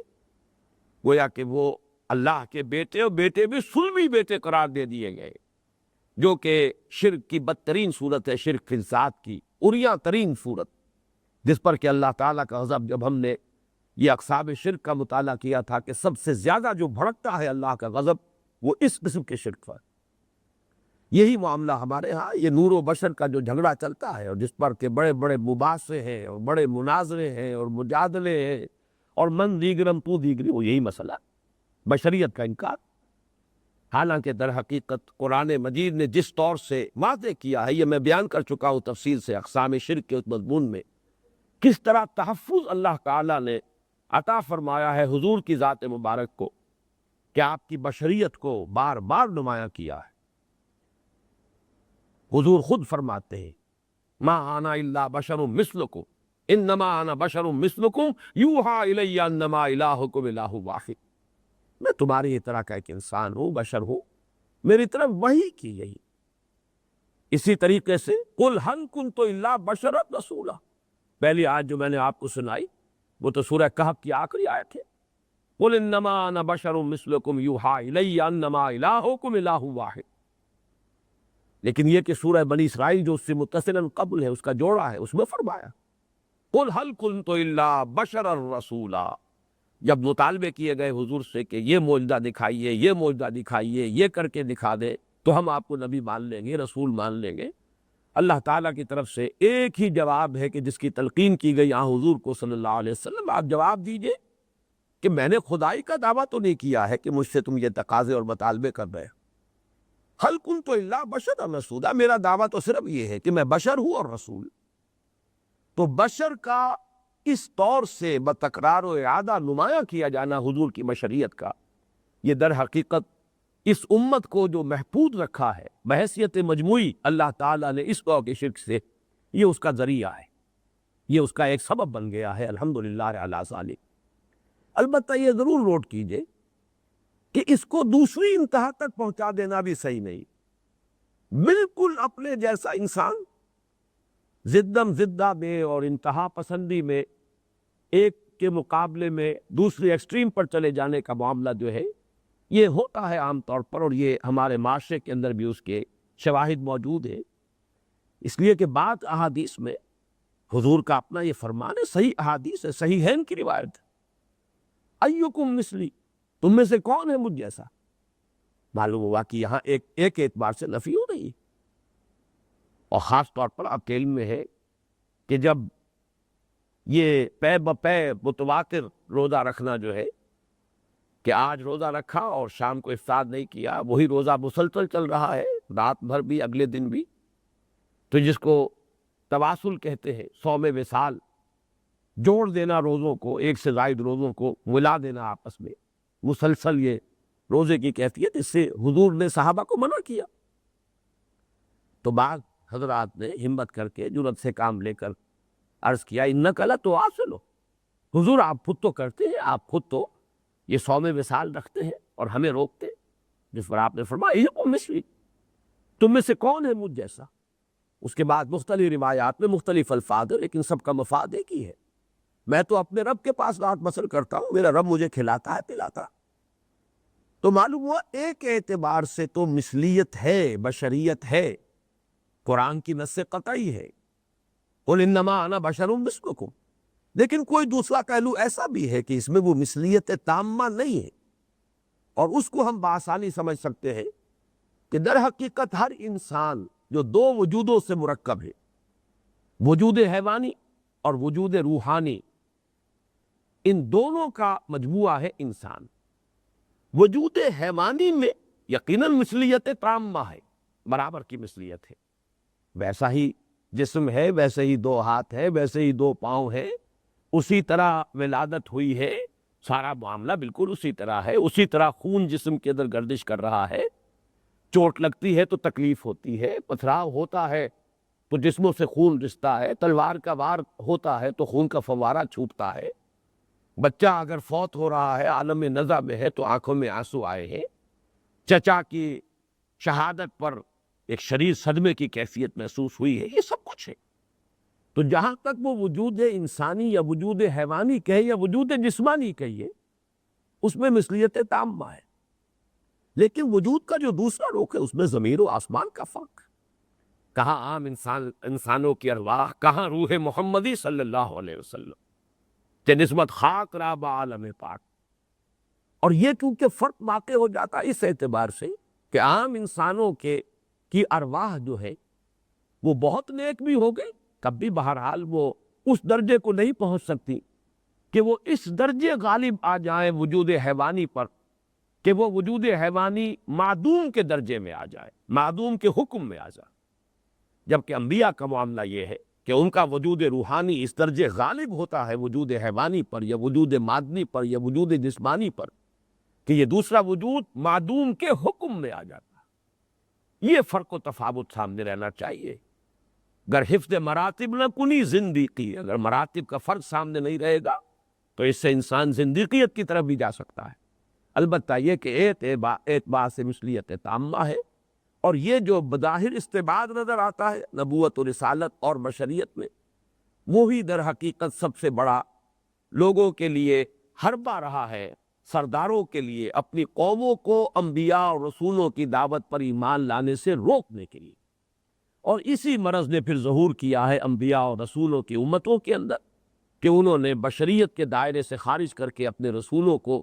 گویا کہ وہ اللہ کے بیٹے، اور بیٹے بھی صلبی بیٹے قرار دے دیے گئے، جو کہ شرک کی بدترین صورت ہے، شرک فی الذات کی عریاں ترین صورت، جس پر کہ اللہ تعالیٰ کا غضب، جب ہم نے یہ اقسام شرک کا مطالعہ کیا تھا کہ سب سے زیادہ جو بھڑکتا ہے اللہ کا غضب وہ اس قسم کے شرک پر. یہی معاملہ ہمارے ہاں یہ نور و بشر کا جو جھگڑا چلتا ہے، اور جس پر کہ بڑے بڑے مباحثے ہیں اور بڑے مناظرے ہیں اور مجادلے ہیں، اور من دیگرم تو دیگری، وہ یہی مسئلہ بشریت کا انکار. حالانکہ در حقیقت قرآن مجید نے جس طور سے واضح کیا ہے، یہ میں بیان کر چکا ہوں تفصیل سے اقسام شرک کے اس مضمون میں، کس طرح تحفظ اللہ تعالیٰ نے عطا فرمایا ہے حضور کی ذات مبارک کو، کہ آپ کی بشریت کو بار بار نمایاں کیا ہے. حضور خود فرماتے ہیں ما انا الا بشر مثلکم انما انا بشر مثلکم یوحی الی انما الہکم الہ واحد. میں تمہاری طرح کا ایک انسان ہوں، بشر ہوں، میری طرف وحی کی گئی. اسی طریقے سے قل هل كنت الا بشرا رسولا، پہلی آیت جو میں نے آپ کو سنائی وہ تو سورہ کہف کی آخری آیت ہے. قل انما انا بشر مثلکم یوحی الی انما الہکم الہ واحد. لیکن یہ کہ سورہ بنی اسرائیل جو اس سے متصلاً قبل ہے، اس کا جوڑا ہے، اس میں فرمایا قل هل كنت الا بشرا رسولا. جب مطالبے کیے گئے حضور سے کہ یہ معجزہ دکھائیے، یہ معجزہ دکھائیے، یہ کر کے دکھا دے تو ہم آپ کو نبی مان لیں گے، رسول مان لیں گے، اللہ تعالیٰ کی طرف سے ایک ہی جواب ہے کہ جس کی تلقین کی گئی یہاں حضور کو صلی اللہ علیہ وسلم، آپ جواب دیجئے کہ میں نے خدائی کا دعویٰ تو نہیں کیا ہے کہ مجھ سے تم یہ تقاضے اور مطالبے کر رہے ہو. هل كنت الا بشرا رسولا، میرا دعویٰ تو صرف یہ ہے کہ میں بشر ہوں اور رسول. تو بشر کا اس طور سے بتکرار و اعادہ نمایاں کیا جانا حضور کی بشریت کا، یہ در حقیقت اس امت کو جو محفوظ رکھا ہے بحیثیت مجموعی اللہ تعالیٰ نے اس قوم کے شرک سے، یہ اس کا ذریعہ ہے، یہ اس کا ایک سبب بن گیا ہے. الحمدللہ علی ذالک. البتہ یہ ضرور نوٹ کیجئے کہ اس کو دوسری انتہا تک پہنچا دینا بھی صحیح نہیں. بالکل اپنے جیسا انسان زدم زدہ میں اور انتہا پسندی میں ایک کے مقابلے میں دوسری ایکسٹریم پر چلے جانے کا معاملہ جو ہے یہ ہوتا ہے عام طور پر، اور یہ ہمارے معاشرے کے اندر بھی اس کے شواہد موجود ہیں. اس لیے کہ بعض احادیث میں حضور کا اپنا یہ فرمان ہے، صحیح احادیث ہے، صحیح ہے ان کی روایت ہے، ایکم مثلی، تم میں سے کون ہے مجھ جیسا؟ معلوم ہوا کہ یہاں ایک اعتبار سے نفی ہو رہی ہے، اور خاص طور پر آپ کے علم میں ہے کہ جب یہ پے بپے متواتر روزہ رکھنا جو ہے، کہ آج روزہ رکھا اور شام کو افطار نہیں کیا، وہی روزہ مسلسل چل رہا ہے رات بھر بھی اگلے دن بھی، تو جس کو تواصل کہتے ہیں، صوم وصال، جوڑ دینا روزوں کو، ایک سے زائد روزوں کو ملا دینا آپس میں، مسلسل یہ روزے کی کیفیت، اس سے حضور نے صحابہ کو منع کیا۔ تو بعض حضرات نے ہمت کر کے جرأت سے کام لے کر عرض کیا، انک لتواصل، حضور آپ خود تو کرتے ہیں، آپ خود تو یہ صوم وصال رکھتے ہیں اور ہمیں روکتے ہیں، جس پر آپ نے فرمایا ایکم مثلی، تم میں سے کون ہے مجھ جیسا؟ اس کے بعد مختلف روایات میں مختلف الفاظ ہیں، لیکن سب کا مفاد ایک ہی ہے، میں تو اپنے رب کے پاس رات بسر کرتا ہوں، میرا رب مجھے کھلاتا ہے پلاتا۔ تو معلوم ہوا ایک اعتبار سے تو مثلیت ہے، بشریت ہے، قرآن کی نص قطعی ہے، قل انما انا بشر مثلکم، لیکن کوئی دوسرا پہلو ایسا بھی ہے کہ اس میں وہ مثلیت تامہ نہیں ہے، اور اس کو ہم بآسانی سمجھ سکتے ہیں کہ در حقیقت ہر انسان جو دو وجودوں سے مرکب ہے، وجود حیوانی اور وجود روحانی، ان دونوں کا مجموعہ ہے انسان۔ وجود حیوانی میں یقیناً مثلیت تامہ ہے، برابر کی مثلیت ہے، ویسا ہی جسم ہے، ویسے ہی دو ہاتھ ہے، ویسے ہی دو پاؤں ہے، اسی طرح ولادت ہوئی ہے، سارا معاملہ بالکل اسی طرح ہے، اسی طرح خون جسم کے اندر گردش کر رہا ہے، چوٹ لگتی ہے تو تکلیف ہوتی ہے، پتھراؤ ہوتا ہے تو جسموں سے خون رستا ہے، تلوار کا وار ہوتا ہے تو خون کا فوارہ چھوٹتا ہے، بچہ اگر فوت ہو رہا ہے، عالم نزع میں ہے تو آنکھوں میں آنسو آئے ہیں، چچا کی شہادت پر ایک شدید صدمے کی کیفیت محسوس ہوئی ہے، یہ سب کچھ ہے۔ تو جہاں تک وہ وجود انسانی یا وجود حیوانی کہے یا وجود جسمانی کہیے، اس میں مثلیت تامہ ہے، لیکن وجود کا جو دوسرا رخ ہے اس میں زمین و آسمان کا فرق، کہاں عام انسانوں کی ارواح، کہاں روح محمدی صلی اللہ علیہ وسلم کہ نسبت خاک را با عالم پاک۔ اور یہ کیونکہ فرق واقع ہو جاتا ہے اس اعتبار سے کہ عام انسانوں کی ارواح جو ہے وہ بہت نیک بھی ہو گئی، تب بھی بہرحال وہ اس درجے کو نہیں پہنچ سکتی کہ وہ اس درجے غالب آ جائیں وجود حیوانی پر کہ وہ وجود حیوانی معدوم کے درجے میں آ جائے، معدوم کے حکم میں آ جائے، جبکہ انبیاء کا معاملہ یہ ہے کہ ان کا وجود روحانی اس درجے غالب ہوتا ہے وجود حیوانی پر یا وجود مادنی پر یا وجود جسمانی پر کہ یہ دوسرا وجود معدوم کے حکم میں آ جاتا ہے۔ یہ فرق و تفاوت سامنے رہنا چاہیے۔ اگر حفظ مراتب نہ کنی زندگی، اگر مراتب کا فرق سامنے نہیں رہے گا تو اس سے انسان زندگیت کی طرف بھی جا سکتا ہے۔ البتہ یہ کہ اعتبار سے مثلیت تامہ ہے، اور یہ جو بظاہر استبعاد نظر آتا ہے نبوت و رسالت اور بشریت میں، وہی در حقیقت سب سے بڑا لوگوں کے لیے حربہ رہا ہے، سرداروں کے لیے اپنی قوموں کو انبیاء اور رسولوں کی دعوت پر ایمان لانے سے روکنے کے لیے۔ اور اسی مرض نے پھر ظہور کیا ہے انبیاء اور رسولوں کی امتوں کے اندر کہ انہوں نے بشریت کے دائرے سے خارج کر کے اپنے رسولوں کو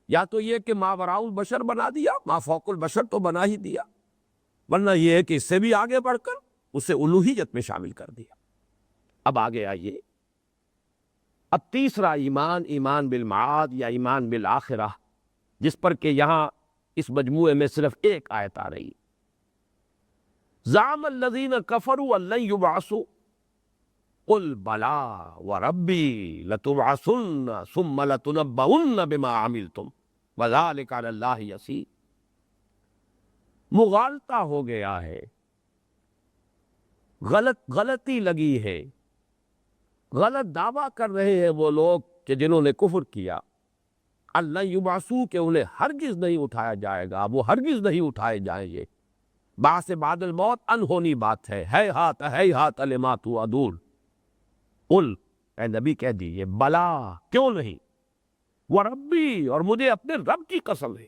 یا تو یہ کہ ما وراء البشر بنا دیا، ما فوق البشر تو بنا ہی دیا، ورنہ یہ ہے کہ اس سے بھی آگے بڑھ کر اسے الوہیت میں شامل کر دیا۔ اب آگے آئیے، اب تیسرا ایمان، ایمان بالمعاد یا ایمان بالآخرہ، جس پر کہ یہاں اس مجموعے میں صرف ایک آیت آ رہی، زعم الذین کفروا ان لن یبعثوا قل بلا وربی لتبعثن ثم لتنبؤن بما عملتم وذلک علی اللہ یسیر۔ مغالطہ ہو گیا ہے، غلطی لگی ہے، غلط دعویٰ کر رہے ہیں وہ لوگ کہ جنہوں نے کفر کیا، اللہ یبعثوا کہ انہیں ہرگز نہیں اٹھایا جائے گا، وہ ہرگز نہیں اٹھائے جائیں گے، بعث بعد الموت انہونی بات ہے ہیہات لما توعدون۔ قل اے نبی کہہ دیجئے بلا، کیوں نہیں، وربی اور مجھے اپنے رب کی قسم ہے،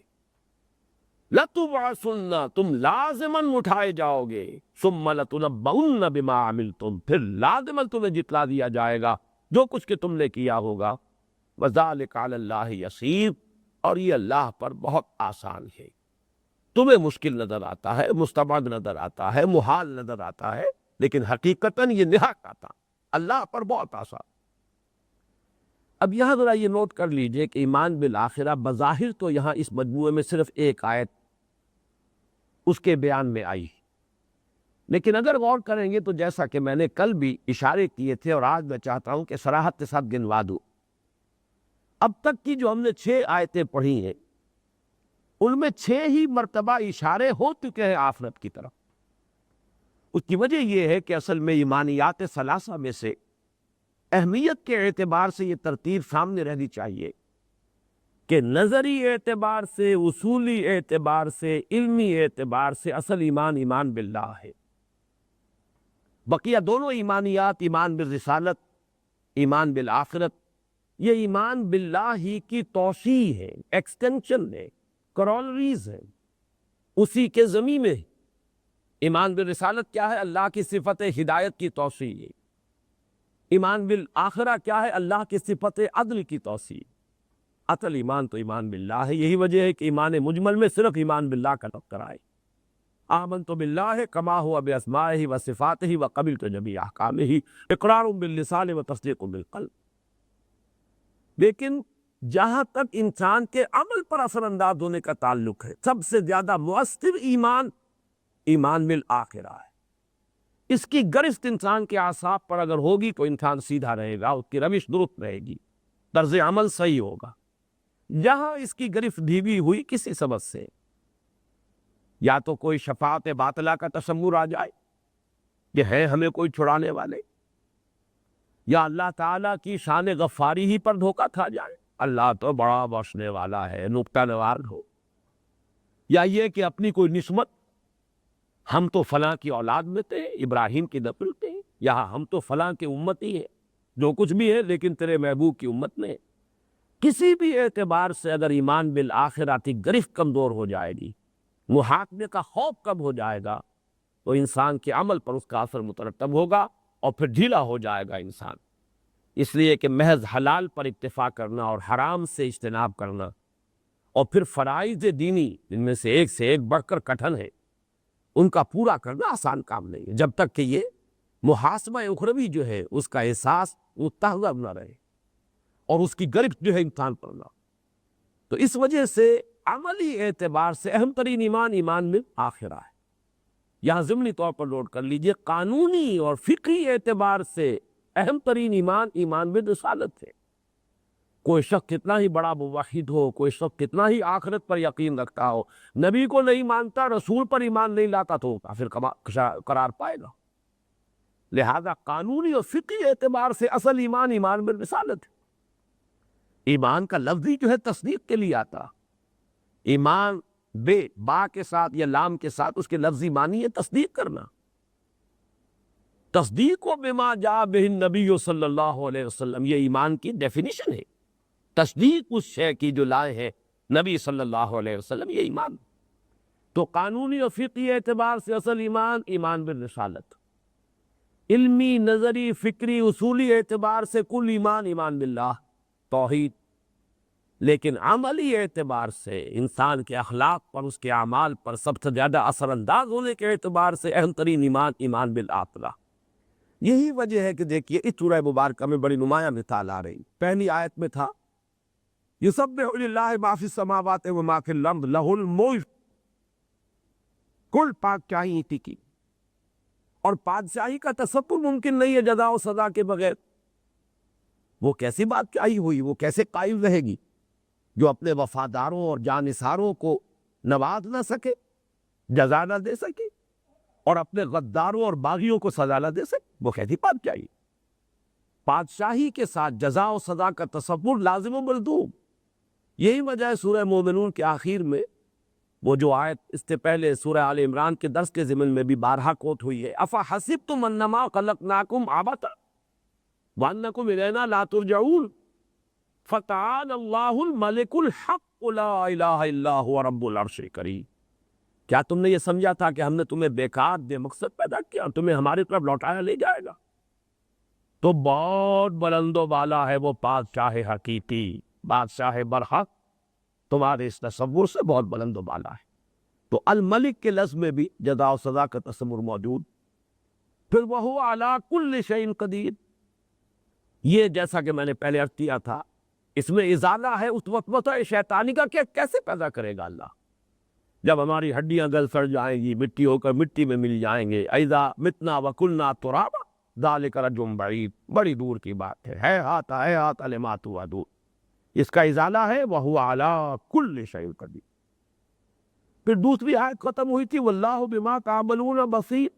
لَتُبْعَثُنَّ، تم لازماً اٹھائے جاؤ گے، ثُمَّ لَتُنَبَّؤُنَّ بِمَا عَمِلْتُم، پھر لازماً تمہیں جتلا دیا جائے گا جو کچھ کہ تم نے کیا ہوگا۔ وَذَلِكَ عَلَى اللَّهِ يَسِيرٌ، اور یہ اللہ پر بہت آسان ہے۔ تمہیں مشکل نظر آتا ہے، مستبعد نظر آتا ہے، محال نظر آتا ہے، لیکن حقیقتاً یہ نہایت آسان، اللہ پر بہت آسان۔ اب یہاں ذرا یہ نوٹ کر لیجئے کہ ایمان بالآخرہ بظاہر تو یہاں اس مجموعے میں صرف ایک آیت اس کے بیان میں آئی، لیکن اگر غور کریں گے تو جیسا کہ میں نے کل بھی اشارے کیے تھے اور آج میں چاہتا ہوں کہ صراحت کے ساتھ گنوا دوں، اب تک کی جو ہم نے 6 آیتیں پڑھی ہیں ان میں 6 ہی مرتبہ اشارے ہو چکے ہیں آخرت کی طرف۔ اس کی وجہ یہ ہے کہ اصل میں ایمانیات ثلاثہ میں سے اہمیت کے اعتبار سے یہ ترتیب سامنے رہنی چاہیے کہ نظری اعتبار سے، اصولی اعتبار سے، علمی اعتبار سے اصل ایمان ایمان باللہ ہے۔ بقیہ دونوں ایمانیات، ایمان بالرسالت، ایمان بالآخرت، یہ ایمان باللہ ہی کی توسیع ہے، ایکسٹینشن ہے، کرولریز ہے، اسی کے ضمن میں۔ ایمان بالرسالت کیا ہے؟ اللہ کی صفت ہدایت کی توسیع ہے۔ ایمان بالآخرہ کیا ہے؟ اللہ کی صفت عدل کی توسیع۔ اصل ایمان تو ایمان باللہ ہے۔ یہی وجہ ہے کہ ایمان مجمل میں صرف ایمان باللہ کا لفظ آئے، آمنت باللہ کما ہوا باسمائہ و صفاتہ و قبلت جمیع احکامہ، اقرار باللسان و تصدیق بالقلب۔ لیکن جہاں تک انسان کے عمل پر اثر انداز ہونے کا تعلق ہے، سب سے زیادہ مؤثر ایمان ایمان بالآخرہ ہے۔ اس کی گرفت انسان کے اعصاب پر اگر ہوگی تو انسان سیدھا رہے گا، اس کی روش درست رہے گی، طرز عمل صحیح ہوگا۔ جہاں اس کی گرفت ڈھیلی ہوئی کسی سبب سے، یا تو کوئی شفاعت باطلہ کا تصور آ جائے کہ ہے ہمیں کوئی چھڑانے والے، یا اللہ تعالیٰ کی شان غفاری ہی پر دھوکہ کھا جائے، اللہ تو بڑا بخشنے والا ہے، نکتہ نوار ہو، یا یہ کہ اپنی کوئی نسبت، ہم تو فلاں کی اولاد میں تھے، ابراہیم کی نسل تھے، یا ہم تو فلاں کے امتی ہیں، جو کچھ بھی ہے لیکن تیرے محبوب کی امت نے۔ کسی بھی اعتبار سے اگر ایمان بالآخرہ کی گرفت کمزور ہو جائے گی، محاکمے کا خوف کم ہو جائے گا، تو انسان کے عمل پر اس کا اثر مترتب ہوگا اور پھر ڈھیلا ہو جائے گا انسان۔ اس لیے کہ محض حلال پر اکتفا کرنا اور حرام سے اجتناب کرنا اور پھر فرائض دینی جن میں سے ایک بڑھ کر کٹھن ہے، ان کا پورا کرنا آسان کام نہیں ہے، جب تک کہ یہ محاسبہ اخروی جو ہے اس کا احساس متحرک نہ رہے اور اس کی گرفت جو ہے انسان پر نہ۔ تو اس وجہ سے عملی اعتبار سے اہم ترین ایمان ایمان میں آخرہ ہے۔ یہاں ضمنی طور پر نوٹ کر لیجئے، قانونی اور فقہی اعتبار سے اہم ترین ایمان ایمان میں رسالت ہے۔ کوئی شخص کتنا ہی بڑا موحد ہو، کوئی شخص کتنا ہی آخرت پر یقین رکھتا ہو، نبی کو نہیں مانتا، رسول پر ایمان نہیں لاتا تو کافر قرار پائے گا۔ لہذا قانونی اور فقہی اعتبار سے اصل ایمان ایمان میں رسالت ہے۔ ایمان کا لفظی جو ہے تصدیق کے لیے آتا، ایمان بے با کے ساتھ یا لام کے ساتھ اس کے لفظی معنی ہے تصدیق کرنا۔ تصدیق و بما جاء بہ النبی صلی اللہ علیہ وسلم، یہ ایمان کی ڈیفینیشن ہے۔ تصدیق اس شے کی جو لائے ہیں نبی صلی اللہ علیہ وسلم، یہ ایمان۔ تو قانونی اور فقہی اعتبار سے اصل ایمان ایمان بالرسالت، علمی، نظری، فکری، اصولی اعتبار سے کل ایمان ایمان باللہ، توحید۔ لیکن عملی اعتبار سے انسان کے اخلاق پر، اس کے اعمال پر سب سے زیادہ اثر انداز ہونے کے اعتبار سے اہم ترین ایمان ایمان بالآخرہ۔ یہی وجہ ہے کہ دیکھیے اس سورہ مبارکہ میں بڑی نمایاں مثال آ رہی۔ پہلی آیت میں تھا یسبح للہ ما فی السماوات و ما فی الارض لہ الملک، کل پادشاہی اسی کی، اور بادشاہی کا تصور ممکن نہیں ہے جزا و سزا کے بغیر۔ وہ کیسی بادشاہی ہوئی، وہ کیسے قائم رہے گی جو اپنے وفاداروں اور جانثاروں کو نواز نہ سکے، جزا نہ دے سکے، اور اپنے غداروں اور باغیوں کو سزا نہ دے سکے؟ وہ کیسی بادشاہی؟ بادشاہی کے ساتھ جزا و سزا کا تصور لازم و ملزوم۔ یہی وجہ ہے سورہ مومنون کے آخر میں وہ جو آیت اس سے پہلے سورہ آل عمران کے درس کے ضمن میں بھی بارہا کوٹ ہوئی ہے، افحسبتم انما خلقناکم عبثا وانکم الینا لا ترجعون فتعالی اللہ الملک الحق لا الہ الا هو رب العرش الکریم۔ کیا تم نے یہ سمجھا تھا کہ ہم نے تمہیں بیکار بے مقصد پیدا کیا اور تمہیں ہماری طرف لوٹایا لے جائے گا؟ تو بہت بلند و بالا ہے وہ بادشاہ حقیقی، بادشاہ برحق، تمہارے اس تصور سے بہت بلند و بالا ہے۔ تو الملک کے لفظ میں بھی جزا و سزا کا تصور موجود۔ پھر وہ علی کل شیء قدیر، یہ جیسا کہ میں نے پہلے عرض کیا تھا، اس میں ازالہ ہے اس وسوسہ شیطانی کا کہ کیسے پیدا کرے گا اللہ؟ جب ہماری ہڈیاں گل سڑ جائیں گی، مٹی ہو کر مٹی میں مل جائیں گے، اذا متنا وکلنا ترابا ذالک رجع بعید، بڑی دور کی بات ہے ہاتھ لما توعدون۔ اس کا ازالہ ہے وہو علی کل شیء قدیر۔ پھر دوسری آیت ختم ہوئی تھی واللہ بما تعملون بصیر،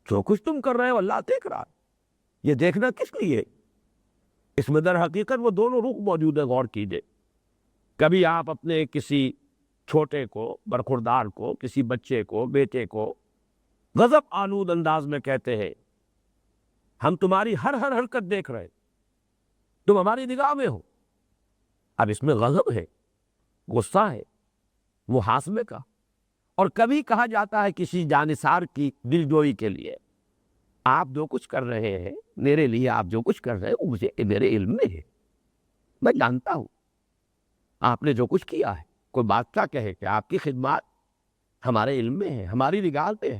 جو کچھ تم کر رہے ہو اللہ دیکھ رہا ہے۔ یہ دیکھنا کس لیے؟ اس میں در حقیقت وہ دونوں رخ موجود ہے، غور کیجئے۔ کبھی آپ اپنے کسی چھوٹے کو، برخوردار کو، کسی بچے کو، بیٹے کو غضب آلود انداز میں کہتے ہیں ہم تمہاری ہر حرکت دیکھ رہے، تم ہماری نگاہ میں ہو۔ اب اس میں غضب ہے، غصہ ہے، محاسبے کا۔ اور کبھی کہا جاتا ہے کسی جانثار کی دلجوئی کے لیے آپ جو کچھ کر رہے ہیں، میرے لیے آپ جو کچھ کر رہے ہیں وہ مجھے میرے علم میں ہے، میں جانتا ہوں آپ نے جو کچھ کیا ہے۔ کوئی بادشاہ کہے کہ آپ کی خدمات ہمارے علم میں ہے، ہماری نگاہ میں ہے۔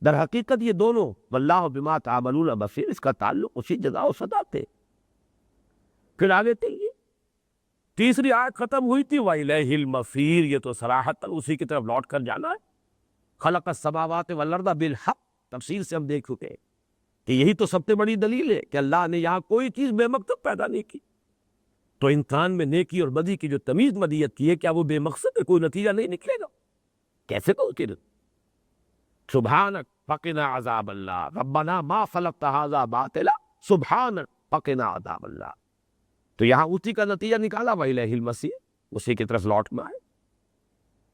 در حقیقت یہ دونوں واللہ بما تعملون بصیر، اس کا تعلق اسی جزا و سزا سے۔ پھر آگے چلیے، تیسری آیت ختم ہوئی تھی وَإِلَيْهِ الْمَصِيرُ، یہ تو صراحتاً اسی کی طرف لوٹ کر جانا ہے۔ خلق السماوات والارض بالحق، تفصیل سے ہم دیکھ چکے ہیں کہ یہی تو سب سے بڑی دلیل ہے کہ اللہ نے یہاں کوئی چیز بے مقصد پیدا نہیں کی۔ تو انسان میں نیکی اور بدی کی جو تمیز مدیت کی ہے، کیا وہ بے مقصد ہے؟ کوئی نتیجہ نہیں نکلے گا؟ کیسے ممکن؟ سبحانک فقنا عذاب اللہ، ربنا ما خلقت ھذا باطلا سبحانک فقنا عذاب اللہ۔ تو یہاں اسی کا نتیجہ نکالا وَإِلَيْهِ الْمَصِيرُ، اسی کی طرف لوٹنا ہے۔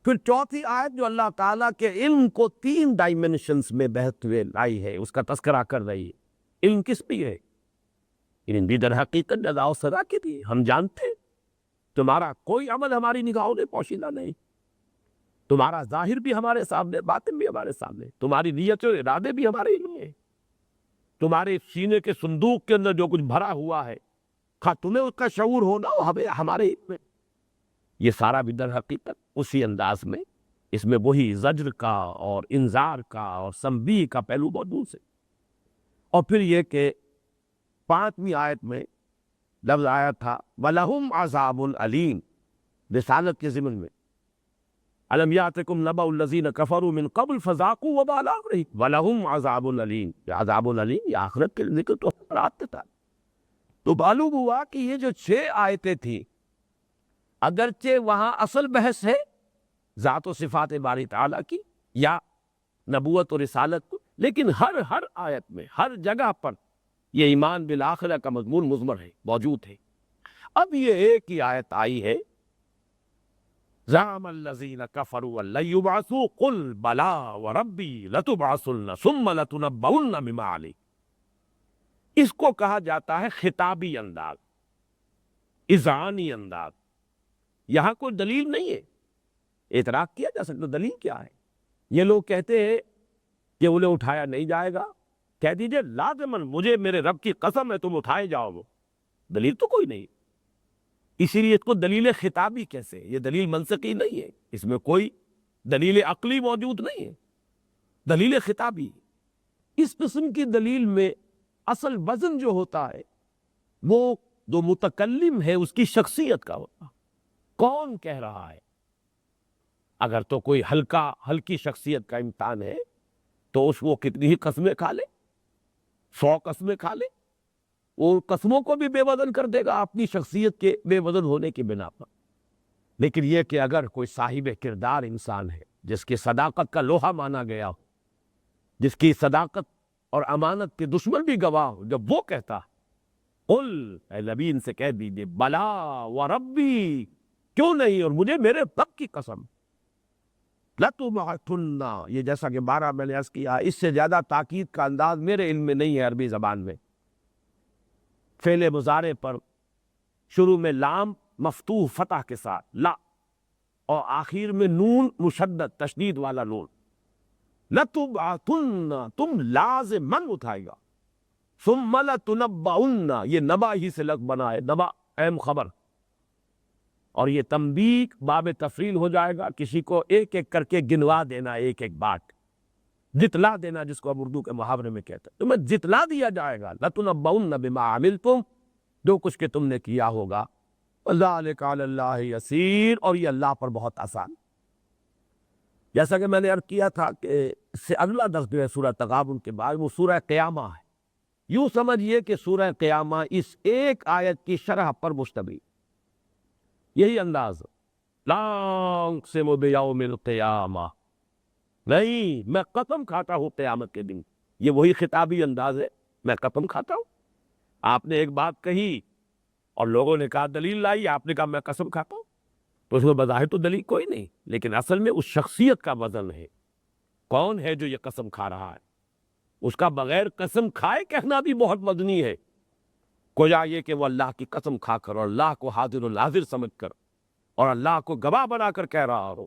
پھر چوتھی آیت جو اللہ تعالیٰ کے علم کو 3 ڈائمنشنز میں بہتے ہوئے لائی ہے، اس کا تذکرہ کر رہی ہے۔ علم کس بھی ہے؟ علم بھی در حقیقت جزا و سزا کے لیے۔ ہم جانتے ہیں تمہارا کوئی عمل ہماری نگاہوں میں پوشیدہ نہیں، تمہارا ظاہر بھی ہمارے سامنے، باطن بھی ہمارے سامنے، تمہاری نیت اور ارادے بھی ہمارے علم میں ہیں، تمہارے سینے کے صندوق کے اندر جو کچھ بھرا ہوا ہے، خواہ تمہیں اس کا شعور ہونا ہو ہمیں ہمارے علم میں۔ یہ سارا بھی در حقیقت اسی انداز میں، اس میں وہی زجر کا اور انذار کا اور تنبیہ کا پہلو موجود ہے۔ اور پھر یہ کہ 5ویں آیت میں لفظ آیا تھا وَلَهُمْ عَذَابٌ عَلِيمٌ، رسالت کے ضمن میں أَلَمْ يَأْتِكُمْ نَبَأُ الَّذِينَ كَفَرُوا مِنْ قَبْلُ فَذَاقُوا وَبَالَ أَمْرِهِمْ وَلَهُمْ عَذَابٌ عَلِيمٌ۔ یہ عذاب العلیم، یہ آخرت کے ذکر تو رات تھا۔ تو معلوم ہوا کہ یہ جو 6 آیتیں تھیں، اگرچہ وہاں اصل بحث ہے ذات و صفات باری تعالیٰ کی یا نبوت و رسالت کو، لیکن ہر آیت میں، ہر جگہ پر یہ ایمان بالآخرہ کا مضمون مضمر ہے، موجود ہے۔ اب یہ ایک ہی آیت آئی ہے زعم الذین کفروا ان لن یبعثوا قل بلی وربی لتبعثن ثم لتنبؤن بما عملتم۔ اس کو کہا جاتا ہے خطابی انداز، اذعانی انداز۔ یہاں کوئی دلیل نہیں ہے، اعتراف کیا جا سکتا دلیل کیا ہے؟ یہ لوگ کہتے ہیں کہ انہیں اٹھایا نہیں جائے گا، کہہ دیجئے لازماً مجھے میرے رب کی قسم ہے تم اٹھائے جاؤ گے، دلیل تو کوئی نہیں۔ اسی لیے اس کو دلیل خطابی کیسے؟ یہ دلیل منطقی نہیں ہے، اس میں کوئی دلیل عقلی موجود نہیں ہے، دلیل خطابی۔ اس قسم کی دلیل میں اصل وزن جو ہوتا ہے وہ جو متکلم ہے اس کی شخصیت کا ہوتا، کون کہہ رہا ہے۔ اگر تو کوئی ہلکی شخصیت کا امتحان ہے تو وہ کتنی ہی قسمیں کھا لے، 100 قسمیں کھا لے، وہ قسموں کو بھی بے وزن کر دے گا اپنی شخصیت کے بے وزن ہونے کی بنا پر۔ لیکن یہ کہ اگر کوئی صاحب کردار انسان ہے جس کی صداقت کا لوہا مانا گیا ہو، جس کی صداقت اور امانت کے دشمن بھی گواہ ہو، جب وہ کہتا قل، اے نبی ان سے کہہ دیجئے بلا وربی، کیوں نہیں، اور مجھے میرے رب کی قسم، لَتُبْعَثُنَّ، یہ جیسا کہ 12 میں نے عرض کیا، اس سے زیادہ تاکید کا انداز میرے علم میں نہیں ہے عربی زبان میں۔ فعل مضارع پر شروع میں لام مفتوح فتح کے ساتھ لا، اور آخر میں نون مشدد تشدید والا نون، لَتُبْعَثُنَّ، تم لازماً اٹھائے گا، ثُمَّ لَتُنَبَّؤُنَّ، یہ نبا ہی سے لگ بنا ہے، نبا اہم خبر، اور یہ تنبیہ باب تفریل ہو جائے گا، کسی کو ایک ایک کر کے گنوا دینا، ایک ایک بات جتلا دینا، جس کو ہم اردو کے محاورے میں کہتے ہیں، تمہیں جتلا دیا جائے گا، لَتُنَبَّؤُنَّ بِمَا عَمِلْتُمْ، جو کچھ کہ تم نے کیا ہوگا، وَذَلِكَ عَلَى اللَّهِ يَسِيرٌ، اور یہ اللہ پر بہت آسان۔ جیسا کہ میں نے عرض کیا تھا کہ اس سے اگلا درس جو ہے سورہ تغابن کے بعد وہ سورہ قیامہ ہے۔ یوں سمجھیے کہ سورہ قیامہ اس ایک آیت کی شرح پر مشتمل، یہی انداز، لا اقسم بیوم القیامہ، نہیں میں قسم کھاتا ہوں قیامت کے دن، یہ وہی خطابی انداز ہے، میں قسم کھاتا ہوں۔ آپ نے ایک بات کہی اور لوگوں نے کہا دلیل لائی، آپ نے کہا میں قسم کھاتا ہوں، تو اس میں بظاہر تو دلیل کوئی نہیں، لیکن اصل میں اس شخصیت کا وزن ہے، کون ہے جو یہ قسم کھا رہا ہے، اس کا بغیر قسم کھائے کہنا بھی بہت وزنی ہے، گویا یہ کہ وہ اللہ کی قسم کھا کر اور اللہ کو حاضر و ناظر سمجھ کر اور اللہ کو گواہ بنا کر کہہ رہا ہو،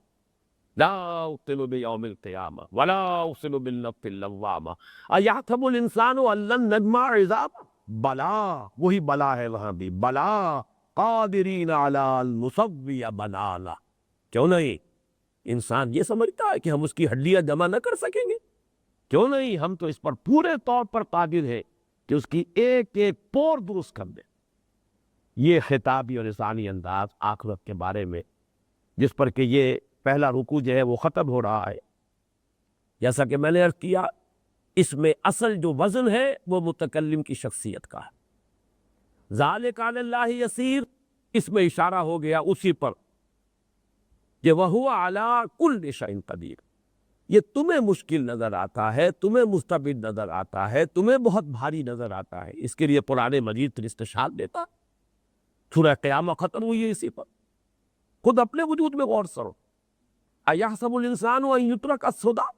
لا اقسم بیوم القیامہ ولا اقسم بالنفس اللوامہ ایحسب الانسان ان لن نجمع عظامہ، بلا، وہی بلا ہے وہاں بھی، بلا قادرین علی ان نسوی بنانا، کیوں نہیں انسان یہ سمجھتا ہے کہ ہم اس کی ہڈیاں جمع نہ کر سکیں گے، کیوں نہیں، ہم تو اس پر پورے طور پر قادر ہے کہ اس کی ایک ایک پور درست کر دیں۔ یہ خطابی اور لسانی انداز آخرت کے بارے میں، جس پر کہ یہ پہلا رکوع جو ہے وہ ختم ہو رہا ہے، جیسا کہ میں نے عرض کیا، اس میں اصل جو وزن ہے وہ متکلم کی شخصیت کا ہے۔ ذالک علی اللہ یسیر، اس میں اشارہ ہو گیا اسی پر کہ وہو علی کل شیء قدیر، یہ تمہیں مشکل نظر آتا ہے، تمہیں مستبد نظر آتا ہے، تمہیں بہت بھاری نظر آتا ہے، اس کے لیے قرآن مجید پھر استشہاد دیتا۔ سورہ قیامہ ختم ہوئی ہے اسی پر، خود اپنے وجود میں غور کرو، ایحسب الانسان ان یترک سدی،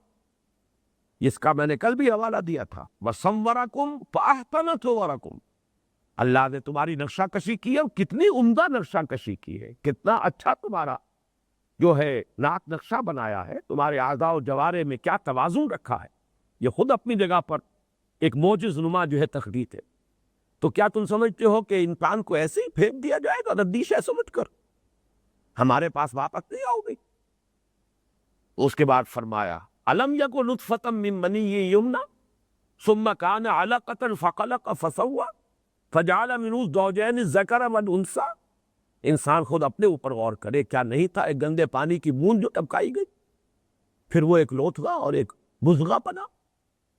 اس کا میں نے کل بھی حوالہ دیا تھا، وَصَوَّرَكُمْ فَأَحْسَنَ صُوَرَكُمْ، اللہ نے تمہاری نقشہ کشی کی ہے، اور کتنی عمدہ نقشہ کشی کی ہے، کتنا اچھا تمہارا جو ہے ناک نقشہ بنایا ہے، تمہارے اعضاء و جوارح میں کیا توازن رکھا ہے، یہ خود اپنی جگہ پر ایک معجز نما جو ہے تخلیق ہے۔ تو کیا تم سمجھتے ہو کہ انسان کو ایسے ہی پھینک دیا جائے گا ردی شے سمجھ کر، ہمارے پاس واپس نہیں آؤ گی؟ اس کے بعد فرمایا الم یک نطفۃ من منی یمنی ثم کان علقۃ فخلق فسوی فجعل منہ الزوجین الذکر والانثی، انسان خود اپنے اوپر غور کرے، کیا نہیں تھا ایک گندے پانی کی بوند جو ٹپکائی گئی، پھر وہ ایک لوتھڑا اور ایک بزغہ بنا،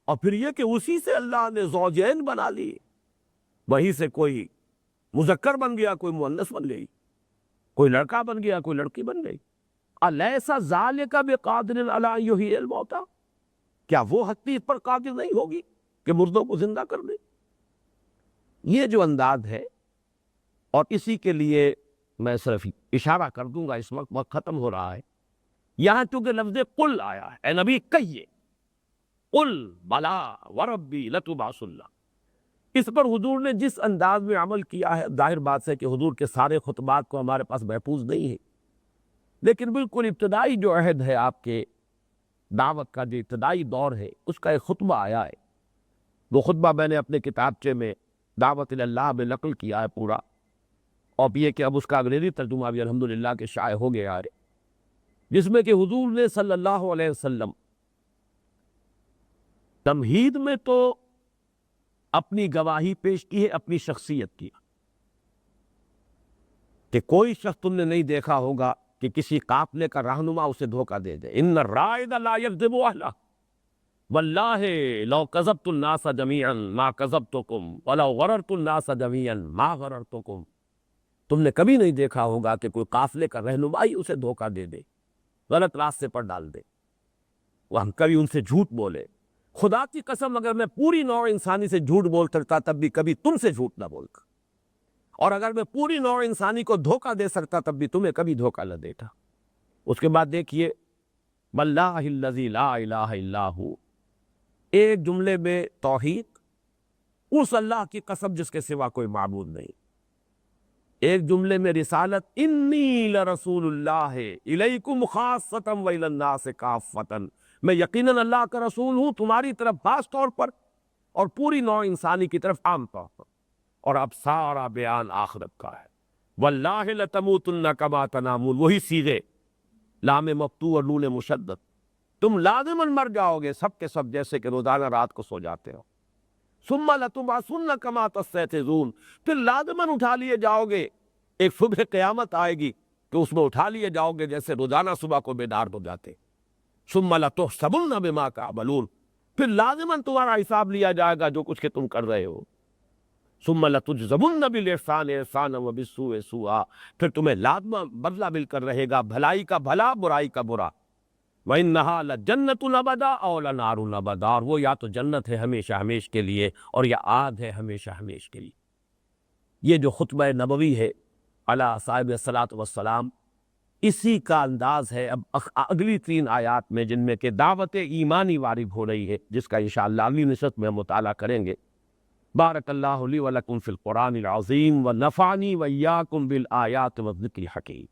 اور پھر یہ کہ اسی سے اللہ نے زوجین بنا لی، وہی سے کوئی مذکر بن گیا، کوئی مؤنث بن گئی، کوئی لڑکا بن گیا، کوئی لڑکی بن گئی۔ الیس ذالک بقادر علی ان یحیی الموتی، کیا وہ ہستی اس پر قادر نہیں ہوگی کہ مردوں کو زندہ کر دے؟ یہ جو انداز ہے، اور اسی کے لیے میں صرف اشارہ کر دوں گا، اس وقت ختم ہو رہا ہے، یہاں چونکہ لفظ قل آیا ہے، اے نبی کہیے، قل بلا وربی لتبعثن، اس پر حضور نے جس انداز میں عمل کیا ہے، ظاہر بات ہے کہ حضور کے سارے خطبات کو ہمارے پاس محفوظ نہیں ہے، لیکن بالکل ابتدائی جو عہد ہے آپ کے دعوت کا، جو ابتدائی دور ہے، اس کا ایک خطبہ آیا ہے، وہ خطبہ میں نے اپنے کتابچے میں دعوت اللہ میں نقل کیا ہے پورا، اور یہ کہ اب اس کا انگریزی ترجمہ بھی الحمدللہ کہ شائع ہو گیا ہے، جس میں کہ حضور نے صلی اللہ علیہ وسلم تمہید میں تو اپنی گواہی پیش کی ہے اپنی شخصیت کی، کہ کوئی شخص تم نے نہیں دیکھا ہوگا کہ کسی قافلے کا رہنما اسے دھوکہ دے دے، ان الرائد لا یکذب اہلہ واللہ لو کذبت الناس جمیعا ما کذبتکم ولو غررت الناس جمیعا ما غررتکم، تم نے کبھی نہیں دیکھا ہوگا کہ کوئی قافلے کا رہنما ہی اسے دھوکہ دے دے، غلط راستے پر ڈال دے، وہ ہم کبھی ان سے جھوٹ بولے، خدا کی قسم اگر میں پوری نوع انسانی سے جھوٹ بول سکتا تب بھی کبھی تم سے جھوٹ نہ بولتا، اور اگر میں پوری نوع انسانی کو دھوکہ دے سکتا تب بھی تمہیں کبھی دھوکہ نہ دیتا۔ اس کے بعد دیکھیے واللہ الذی لا الہ الا ہو، ایک جملے میں توحید، اس اللہ کی قسم جس کے سوا کوئی معبود نہیں، ایک جملے میں رسالت، انی لرسول اللہ الیکم خاصۃ و الی الناس کافۃ، میں یقیناً اللہ کا رسول ہوں تمہاری طرف خاص طور پر اور پوری نوع انسانی کی طرف عام طور پر۔ اور اب سارا بیان آخرت کا ہے، واللہ لتموتن کما تنامون، وہی صیغے، لام مقطوع اور نون مشدد، تم لازماً مر جاؤ گے سب کے سب جیسے کہ روزانہ رات کو سو جاتے ہو۔ ثم لتبعثن کما تستيقظون، پھر لازماً اٹھا لیے جاؤ گے، ایک صبح قیامت آئے گی کہ اس میں اٹھا لیے جاؤ گے جیسے روزانہ صبح کو بیدار ہو جاتے۔ ثم لتحسبن بما تعملون، پھر لازماً تمہارا حساب لیا جائے گا جو کچھ کہ تم کر رہے ہو۔ ثم لتجزون بالاحسان احسانا وبالسوء سوءا، پھر تمہیں لازماً بدلہ مل کر رہے گا، بھلائی کا بھلا برائی کا برا۔ وَإِنَّهَا لَجَنَّةٌ أَبَدًا أَوْ لَنَارٌ أَبَدًا، اور وہ یا تو جنت ہے ہمیشہ ہمیش کے لیے اور یا آگ ہے ہمیشہ ہمیش کے لیے۔ یہ جو خطبہ نبوی ہے علی صاحب الصلاۃ والسلام، اسی کا انداز ہے اب اگلی 3 آیات میں، جن میں کہ دعوت ایمانی وارد ہو رہی ہے، جس کا انشاءاللہ اگلی نشست میں ہم مطالعہ کریں گے۔ بارک اللہ لی ولکم فی القرآن العظیم ونفعنی وإیاکم بالآیات والذکر الحکیم۔